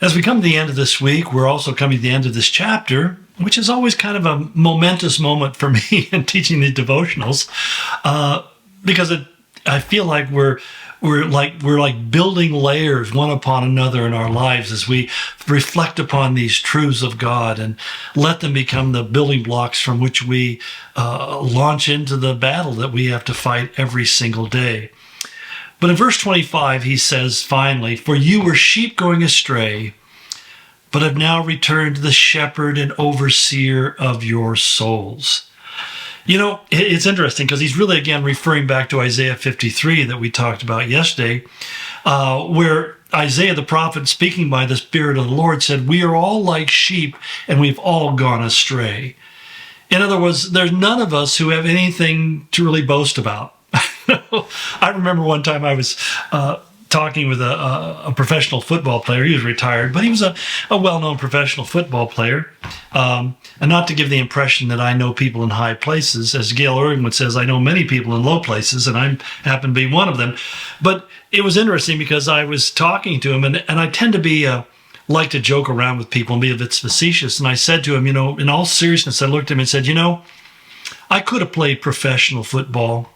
As we come to the end of this week, we're also coming to the end of this chapter, which is always kind of a momentous moment for me in teaching these devotionals, because I feel like we're like building layers one upon another in our lives as we reflect upon these truths of God and let them become the building blocks from which we launch into the battle that we have to fight every single day. But in verse 25, he says, finally, "For you were sheep going astray, but have now returned to the shepherd and overseer of your souls." You know, it's interesting because he's really, again, referring back to Isaiah 53 that we talked about yesterday, where Isaiah the prophet, speaking by the Spirit of the Lord, said, "We are all like sheep and we've all gone astray." In other words, there's none of us who have anything to really boast about. I remember one time I was talking with a professional football player. He was retired, but he was a well-known professional football player. And not to give the impression that I know people in high places. As Gail Irwin says, I know many people in low places, and I happen to be one of them. But it was interesting because I was talking to him, and I tend to be like to joke around with people and be a bit facetious. And I said to him, in all seriousness, I looked at him and said, I could have played professional football.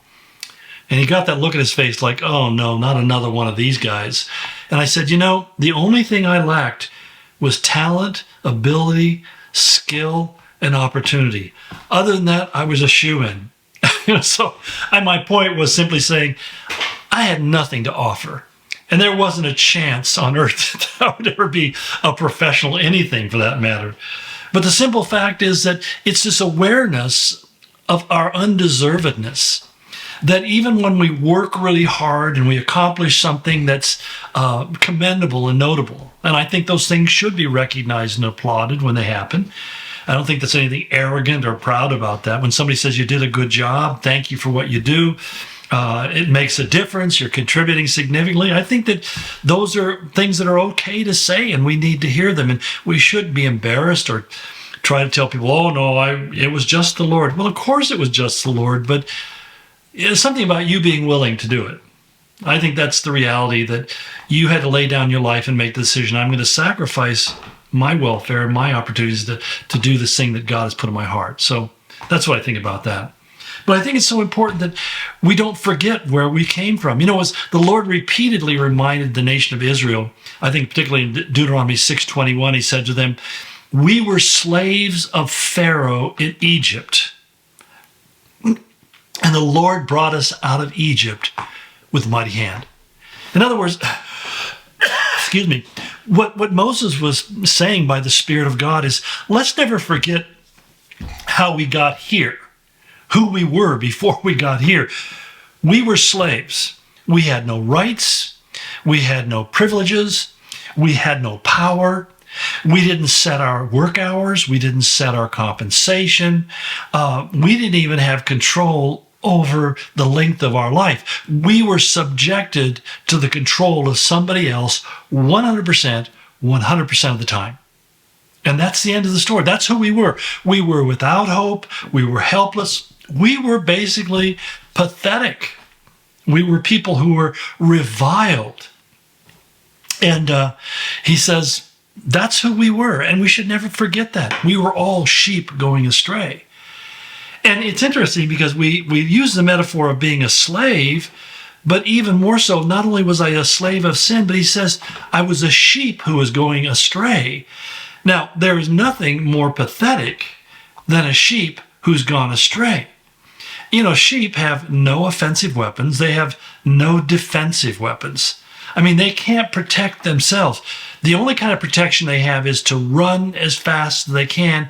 And he got that look in his face like, oh no, not another one of these guys. And I said, the only thing I lacked was talent, ability, skill, and opportunity. Other than that, I was a shoo-in. So my point was simply saying, I had nothing to offer. And there wasn't a chance on earth that I would ever be a professional anything for that matter. But the simple fact is that it's this awareness of our undeservedness, that even when we work really hard and we accomplish something that's commendable and notable, and I think those things should be recognized and applauded when they happen. I don't think there's anything arrogant or proud about that. When somebody says you did a good job, thank you for what you do, it makes a difference, you're contributing significantly. I think that those are things that are okay to say, and we need to hear them, and we shouldn't be embarrassed or try to tell people, oh no, it was just the Lord. Well, of course it was just the Lord, but it's something about you being willing to do it. I think that's the reality, that you had to lay down your life and make the decision. I'm going to sacrifice my welfare and my opportunities to do this thing that God has put in my heart. So that's what I think about that. But I think it's so important that we don't forget where we came from. As the Lord repeatedly reminded the nation of Israel, I think particularly in Deuteronomy 6:21, he said to them, "We were slaves of Pharaoh in Egypt, and the Lord brought us out of Egypt with mighty hand." In other words, excuse me, what Moses was saying by the Spirit of God is, let's never forget how we got here, who we were before we got here. We were slaves. We had no rights. We had no privileges. We had no power. We didn't set our work hours. We didn't set our compensation. We didn't even have control over the length of our life. We were subjected to the control of somebody else 100% of the time. And that's the end of the story. That's who we were. We were without hope. We were helpless. We were basically pathetic. We were people who were reviled. And he says, that's who we were. And we should never forget that. We were all sheep going astray. And it's interesting because we use the metaphor of being a slave, but even more so, not only was I a slave of sin, but he says I was a sheep who was going astray. Now, there is nothing more pathetic than a sheep who's gone astray. Sheep have no offensive weapons. They have no defensive weapons. I mean, they can't protect themselves. The only kind of protection they have is to run as fast as they can.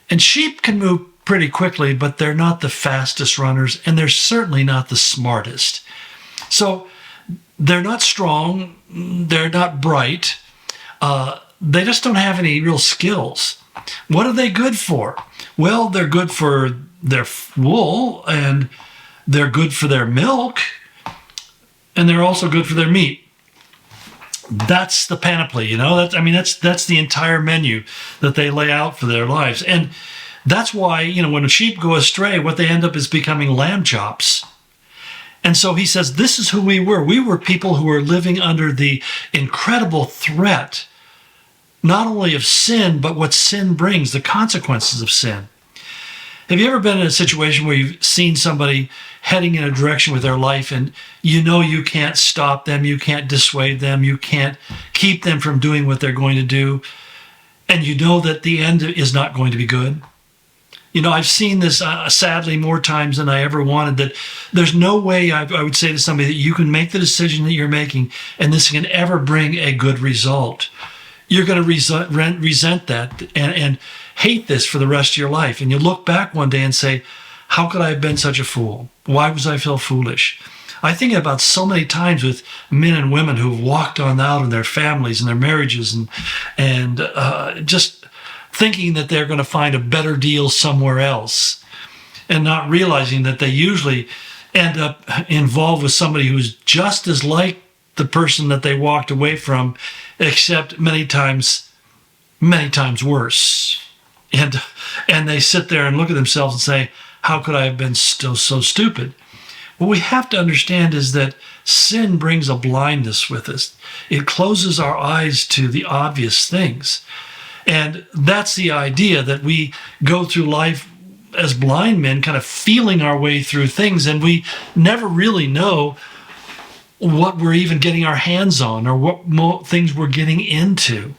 And sheep can move pretty quickly, but they're not the fastest runners, and they're certainly not the smartest. So they're not strong, they're not bright, they just don't have any real skills. What are they good for? Well, they're good for their wool, and they're good for their milk, and they're also good for their meat. That's the panoply, that's the entire menu that they lay out for their lives. And that's why, when sheep go astray, what they end up is becoming lamb chops. And so he says, this is who we were. We were people who were living under the incredible threat not only of sin, but what sin brings, the consequences of sin. Have you ever been in a situation where you've seen somebody heading in a direction with their life and you know you can't stop them, you can't dissuade them, you can't keep them from doing what they're going to do, and you know that the end is not going to be good? You know, I've seen this sadly more times than I ever wanted, that there's no way I would say to somebody that you can make the decision that you're making and this can ever bring a good result. You're going to resent that and hate this for the rest of your life. And you look back one day and say, how could I have been such a fool? Why was I feel foolish? I think about so many times with men and women who've walked on out in their families and their marriages and just thinking that they're going to find a better deal somewhere else and not realizing that they usually end up involved with somebody who's just as like the person that they walked away from, except many times worse. And they sit there and look at themselves and say, how could I have been so stupid? What we have to understand is that sin brings a blindness with us. It closes our eyes to the obvious things. And that's the idea, that we go through life as blind men, kind of feeling our way through things, and we never really know what we're even getting our hands on or what things we're getting into.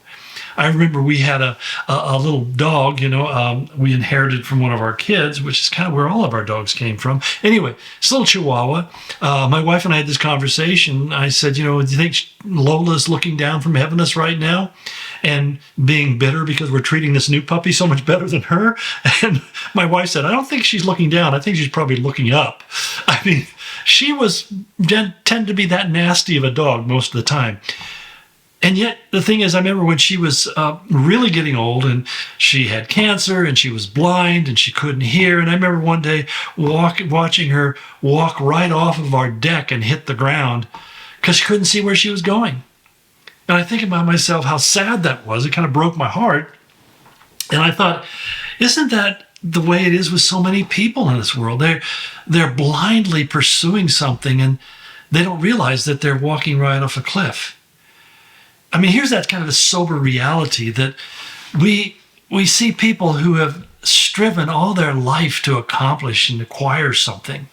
I remember we had a little dog, we inherited from one of our kids, which is kind of where all of our dogs came from. Anyway, it's a little Chihuahua. My wife and I had this conversation. I said, do you think Lola's looking down from heaven us right now and being bitter because we're treating this new puppy so much better than her? And my wife said, I don't think she's looking down. I think she's probably looking up. I mean, she tended to be that nasty of a dog most of the time. And yet, the thing is, I remember when she was really getting old and she had cancer and she was blind and she couldn't hear. And I remember one day watching her walk right off of our deck and hit the ground because she couldn't see where she was going. And I think about myself how sad that was. It kind of broke my heart. And I thought, isn't that the way it is with so many people in this world? They're blindly pursuing something and they don't realize that they're walking right off a cliff. I mean, here's that kind of a sober reality that we see people who have striven all their life to accomplish and acquire something,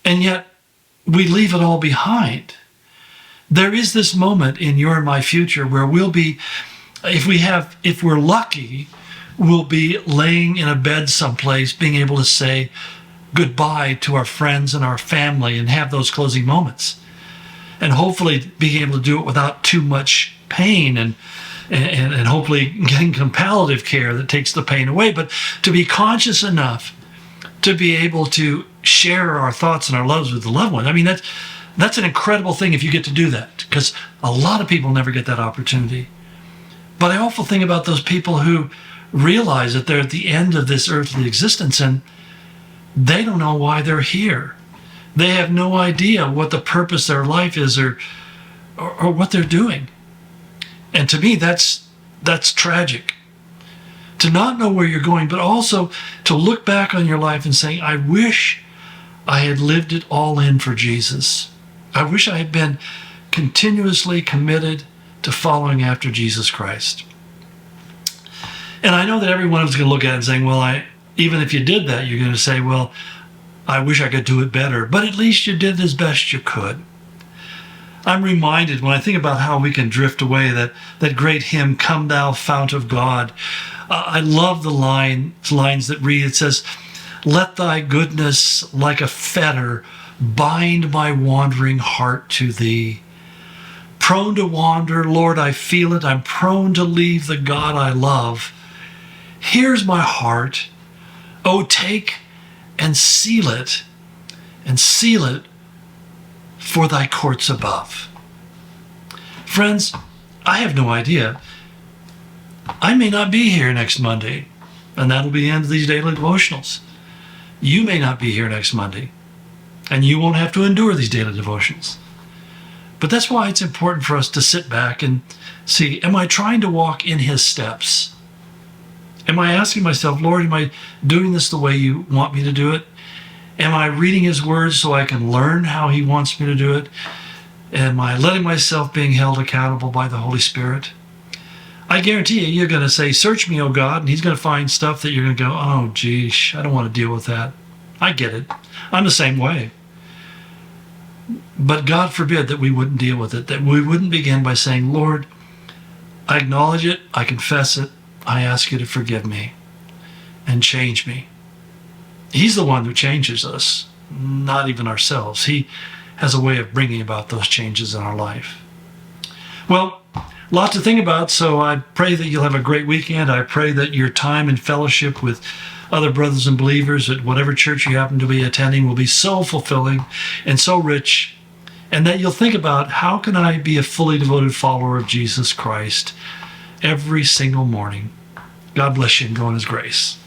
and yet we leave it all behind. There is this moment in your and my future where we'll be, if we're lucky, we'll be laying in a bed someplace, being able to say goodbye to our friends and our family and have those closing moments. And hopefully being able to do it without too much pain and hopefully getting palliative care that takes the pain away. But to be conscious enough to be able to share our thoughts and our loves with the loved one. I mean, that's an incredible thing if you get to do that, because a lot of people never get that opportunity. But I often think about those people who realize that they're at the end of this earthly existence and they don't know why they're here. They have no idea what the purpose of their life is or what they're doing. And to me, that's tragic. To not know where you're going, but also to look back on your life and say, I wish I had lived it all in for Jesus. I wish I had been continuously committed to following after Jesus Christ. And I know that everyone is going to look at it and saying, well, even if you did that, you're going to say, well, I wish I could do it better, but at least you did as best you could. I'm reminded when I think about how we can drift away, that great hymn, Come Thou Fount of God. I love the lines that read, it says, let thy goodness like a fetter bind my wandering heart to thee. Prone to wander, Lord, I feel it. I'm prone to leave the God I love. Here's my heart. Oh, take and seal it for thy courts above. Friends, I have no idea. I may not be here next Monday, and that'll be the end of these daily devotionals. You may not be here next Monday, and you won't have to endure these daily devotionals. But that's why it's important for us to sit back and see, am I trying to walk in his steps? Am I asking myself, Lord, am I doing this the way you want me to do it? Am I reading his words so I can learn how he wants me to do it? Am I letting myself being held accountable by the Holy Spirit? I guarantee you, you're going to say, search me, oh God, and he's going to find stuff that you're going to go, oh, geez, I don't want to deal with that. I get it. I'm the same way. But God forbid that we wouldn't deal with it, that we wouldn't begin by saying, Lord, I acknowledge it, I confess it, I ask you to forgive me and change me. He's the one who changes us, not even ourselves. He has a way of bringing about those changes in our life. Well, a lot to think about, so I pray that you'll have a great weekend. I pray that your time in fellowship with other brothers and believers at whatever church you happen to be attending will be so fulfilling and so rich, and that you'll think about, how can I be a fully devoted follower of Jesus Christ every single morning? God bless you and go in his grace.